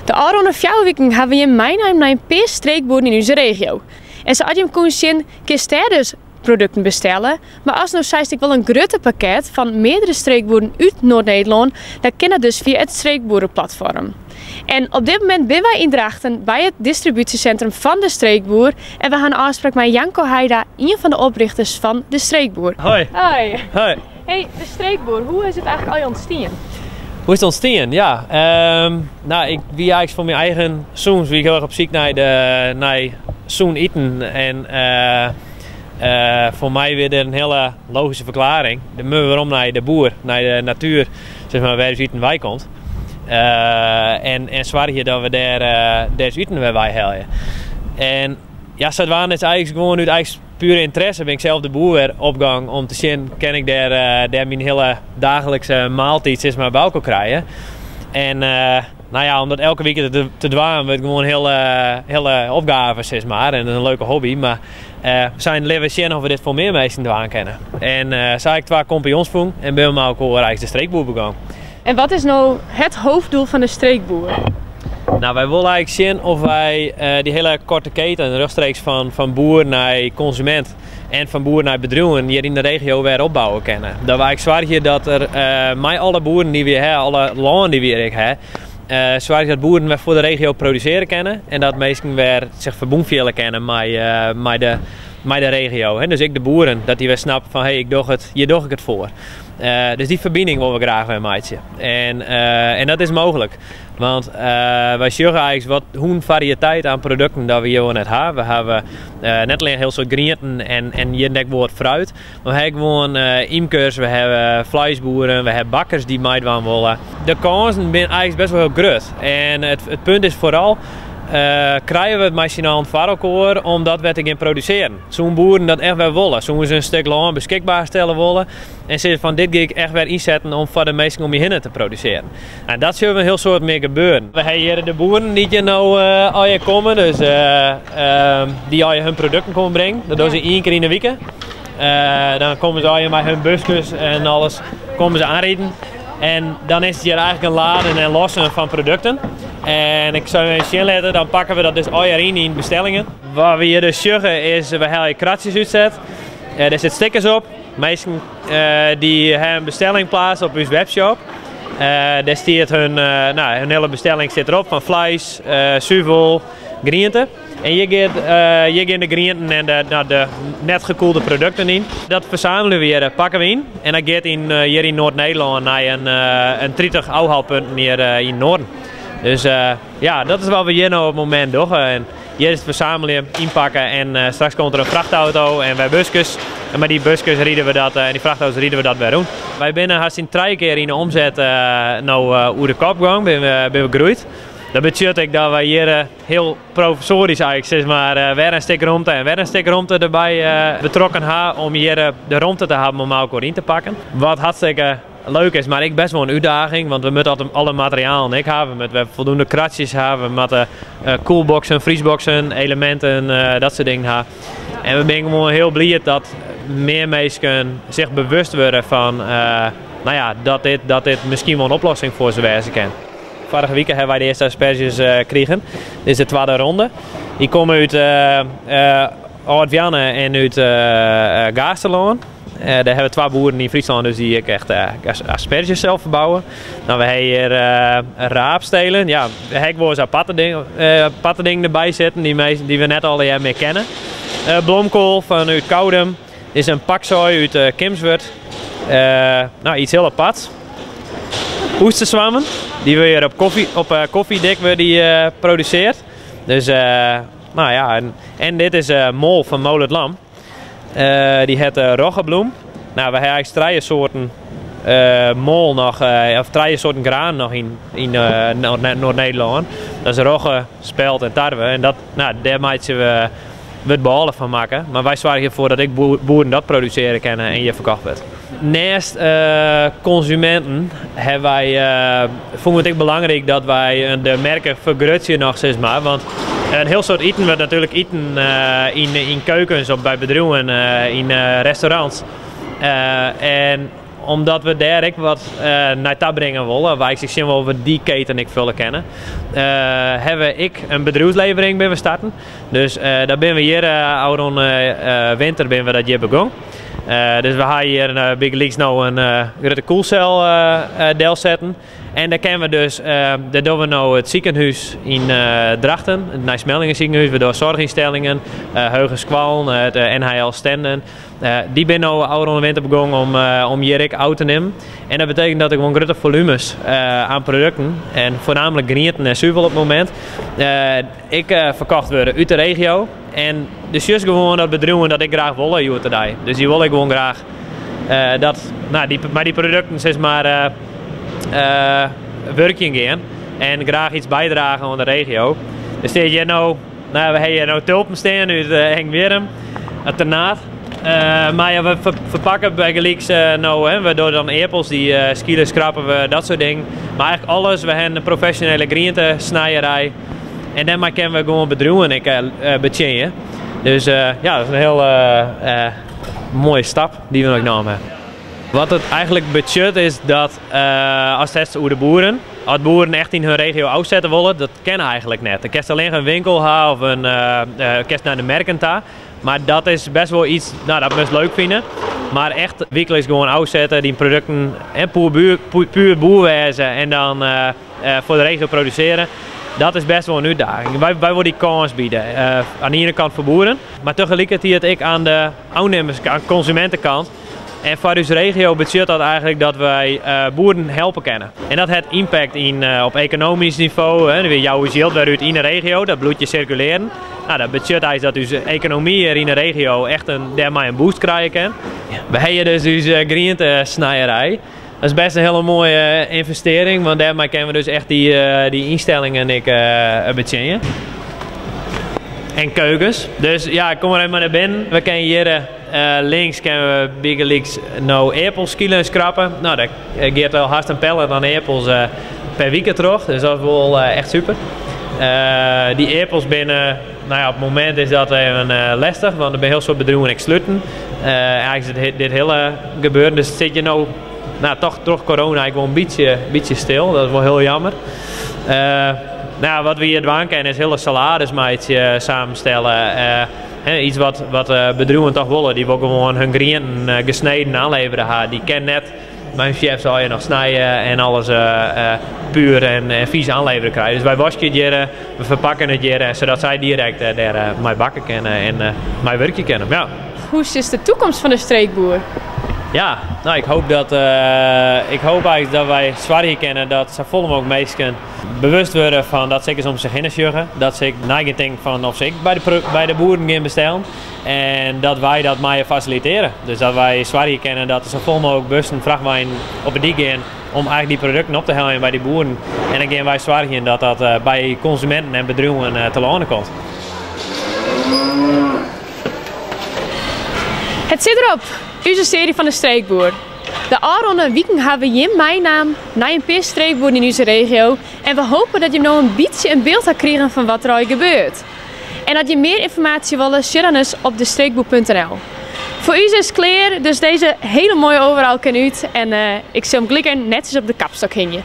De afgelopen 4 weken hebben we in Mijnheim naar een paar streekboeren in onze regio. En zoals je hem kon zien, kun je dus producten bestellen. Maar als nou zei ik wel een grote pakket van meerdere streekboeren uit Noord-Nederland, dan kan dat dus via het streekboerenplatform. En op dit moment zijn wij in Drachten bij het distributiecentrum van de Streekboer. En we gaan een afspraak met Janko Heida, een van de oprichters van de Streekboer. Hoi. Hoi. Hoi. Hey, de Streekboer, hoe is het eigenlijk al ontstaan? Hoe is het ontstaan? Ja, nou, ik wie eigenlijk voor mijn eigen zoons, wie ik heel erg op zoek naar zoon eten. En voor mij weer een hele logische verklaring. Waarom naar de boer, naar de natuur, zeg maar, waar eten wij komt. En zwaar hier dat we daar eten waar wij helpen. En ja, zo waren het eigenlijk gewoon uit pure interesse. Ben ik zelf de boer weer opgang om te zien, kan ik daar mijn hele dagelijkse maaltijd zeg maar bij elkaar krijgen. En nou ja, om dat elke week te dwaan, wordt gewoon een hele opgave zeg maar. En dat is een leuke hobby, maar we zijn leven zien of we dit voor meer mensen dwaan kennen. En zei ik 2 compagnons voelen en ben we ook eigenlijk de Streekboer begonnen. En wat is nou het hoofddoel van de Streekboer? Nou, wij willen eigenlijk zien of wij die hele korte keten, rechtstreeks van boer naar consument en van boer naar bedrijven hier in de regio weer opbouwen kunnen. Dat wij zwaar hier dat er met alle boeren die we hebben, alle landen die we hier hebben, zwaar dat boeren weer voor de regio produceren kunnen en dat mensen weer zich verbonden kennen met de regio. Dus ik de boeren, dat die weer snappen van hey, hier doe ik het voor. Dus die verbinding willen we graag weer maken. En dat is mogelijk. Want wij zien eigenlijk hoe variëteit aan producten dat we hier net hebben. We hebben net alleen heel soort groenten en hier net woord fruit. Maar we hebben gewoon imkers, we hebben vleesboeren, we hebben bakkers die meedoen willen. De kansen zijn eigenlijk best wel heel groot. En het punt is vooral, krijgen we het machinaal voor elkaar omdat we het gaan produceren. Zo'n boeren dat echt wel willen. Zo'n ze een stuk land beschikbaar stellen willen. En ze van dit ga ik echt weer inzetten om voor de mensen om je heen te produceren. En dat zullen we een heel soort meer gebeuren. We hebben hier de boeren die je nou al je komen. Dus die al je hun producten komen brengen. Dat doen ze 1 keer in de week. Dan komen ze al je met hun busjes en alles komen ze aanrieden. En dan is het hier eigenlijk een laden en lossen van producten. En ik zou je zien laten, dan pakken we dat dus al jaar in bestellingen. Wat we hier dus zeggen is, we hebben kratjes uitzet. Er zitten stickers op. Mensen die hebben een bestelling plaatsen op onze webshop. Daar staat hun hele bestelling zit erop van vlees, zuivel, groenten. En je gaat de groenten en de net gekoelde producten in. Dat verzamelen we hier, pakken we in. En dat gaat hier in Noord-Nederland naar een 30 afhaalpunten hier in het noorden. Dus ja, dat is wat we hier nou op het moment doen. En hier is het verzamelen, inpakken en straks komt er een vrachtauto en wij busjes. En met die busjes rieden we dat en die vrachtauto's rieden we dat weer doen. Wij binnen hartstikke 3 keer in de omzet over de kop gegaan, ben we gegroeid. Dat betekent dat we hier heel professorisch eigenlijk zeg maar, weer een stuk ruimte en weer een stuk ruimte erbij betrokken hebben om hier de ruimte te hebben om elkaar in te pakken. Wat hartstikke leuk is, maar ik best wel een uitdaging, want we moeten altijd alle materialen hebben. We hebben voldoende kratjes hebben, we moeten koelboxen, vriesboxen, elementen, dat soort dingen hebben. En we zijn gewoon heel blij dat meer mensen zich bewust worden van nou ja, dat dit misschien wel een oplossing voor ze wezen kan. Vorige week hebben wij de eerste asperges gekregen. Dit is de tweede ronde. Die komen uit Oud-Vianen en uit Gaasterloon. Daar hebben we 2 boeren in Friesland dus die echt asperges zelf verbouwen. Nou, we hebben hier raapstelen. Ja, we hebben wel eens aparte dingen erbij zitten die we net al meer kennen. Blomkool vanuit Koudem. Dit is een paksoi uit Kimswerd. Nou, iets heel aparts. Oesterzwammen. Die we hier op koffiedik produceert. Dus nou ja, en dit is Mol van Molen het Lam. Die heet roggebloem. Nou, we hebben eigenlijk 3 soorten mol nog, of 3 soorten graan nog in Noord-Nederland. Dat is rogge, spelt en tarwe. En dat, nou, daar maken we het behalve van maken. Maar wij zorgen ervoor dat ik boeren dat produceren kennen en je verkocht wordt. Naast consumenten hebben wij, vonden we het belangrijk dat wij de merken vergroten nog zeg maar. Want een heel soort eten wordt natuurlijk eten in keukens of bij bedrijven, in restaurants. En omdat we daar ook wat naar toe brengen willen, waar ik zich wel over die keten ik vullen kennen, hebben ik een bedrijfslevering ben we starten. Dus daar ben we hier rond winter ben we dat hier begonnen. Dus we gaan hier een Big Leagues nou een grote koelcel deel zetten. En daar kennen we dus, daar doen we nou het ziekenhuis in Drachten, het Nijsmeldingen ziekenhuis, we doen zorginstellingen, Heugens Kwallen, het NHL Stenden. Die ben nou ouder de winter begonnen om hier uit te nemen. En dat betekent dat ik gewoon grote volumes aan producten, en voornamelijk grieten en zuivel op het moment, ik verkocht worden uit de regio. En dus juist gewoon dat bedrijven dat ik graag wil hier today. Dus die wil ik gewoon graag dat, nou, die producten zeg maar werking gaan en graag iets bijdragen aan de regio. Dus dit je nou, we hebben hier nou tulpen staan uit Hengwerum, het Ternaat. Maar ja, we verpakken bij gelijks nou, hè, we doen dan appels, die skielen, schrappen we, dat soort dingen. Maar eigenlijk alles, we hebben een professionele groentesnijerij. En daarmee kunnen we gewoon bedrijven ik betjennen. Dus ja, dat is een heel mooie stap die we nog genomen hebben. Wat het eigenlijk budget is dat als het over de boeren, als boeren echt in hun regio uitzetten willen, dat kennen eigenlijk net. Je kan alleen een winkel hebben of een kerst naar de merken ta. Maar dat is best wel iets, nou, dat we leuk vinden. Maar echt wekelijks gewoon uitzetten, die producten puur boerwezen en dan voor de regio produceren. Dat is best wel een uitdaging. Wij willen die kans bieden. Aan de ene kant voor boeren, maar tegelijkertijd ik aan de aannemerskant, consumentenkant. En voor onze regio betekent dat eigenlijk dat wij boeren helpen kennen. En dat heeft impact op economisch niveau. Hè. Jouw geld uit in de regio, dat bloedje circuleren. Nou, dat betekent eigenlijk dat onze economie hier in de regio echt daarmee een boost krijgen. We hebben dus onze groentesnijerij. Dat is best een hele mooie investering, want daarmee kunnen we dus echt die instellingen betjennen. En keukens. Dus ja, kom er even naar binnen. We kunnen hier links kunnen we Big Leagues nou appels kielen schrappen. Nou, dat geeft al haast een pellet aan appels per week terug. Dus dat is wel echt super. Die appels binnen, nou ja, op het moment is dat even lastig, want er zijn heel veel bedrijven sluiten. Eigenlijk is dit hele gebeuren. Dus zit je nou, toch door corona gewoon een beetje stil. Dat is wel heel jammer. Nou, wat we hier doen kunnen is hele saladesmaatje samenstellen. Iets wat bedrijven toch willen. Die willen gewoon hun groenten gesneden aanleveren. Die kennen net. Mijn chef zal je nog snijden en alles puur en vies aanleveren krijgen. Dus wij wassen het hier, we verpakken het hier, zodat zij direct mijn bakken kennen en mijn werkje kennen. Ja. Hoe is de toekomst van de streekboer? Ja, nou, ik hoop eigenlijk dat wij zwaar hier kennen dat zoveel mogelijk mensen bewust worden van dat ze eens om zich heen zorgen. Dat ze nadenken van of ze bij de boeren gaan bestellen. En dat wij dat maar faciliteren. Dus dat wij zwaar hier kennen dat er zoveel mogelijk bussen vrachtwagen op het dik gaan om eigenlijk die producten op te halen bij die boeren. En dan gaan wij zwaar hier dat dat bij consumenten en bedrijven te lonen komt. Het zit erop, onze serie van de streekboer. De aankomende weken hebben we mijn naam naar een paar streekboeren in onze regio. En we hopen dat je nou een beetje een beeld gaat krijgen van wat er al gebeurt. En dat je meer informatie wil, share dan eens op destreekboer.nl. Voor u is het klaar, dus deze hele mooie overal kan uit. En ik zie hem gelijk netjes op de kapstok hingen.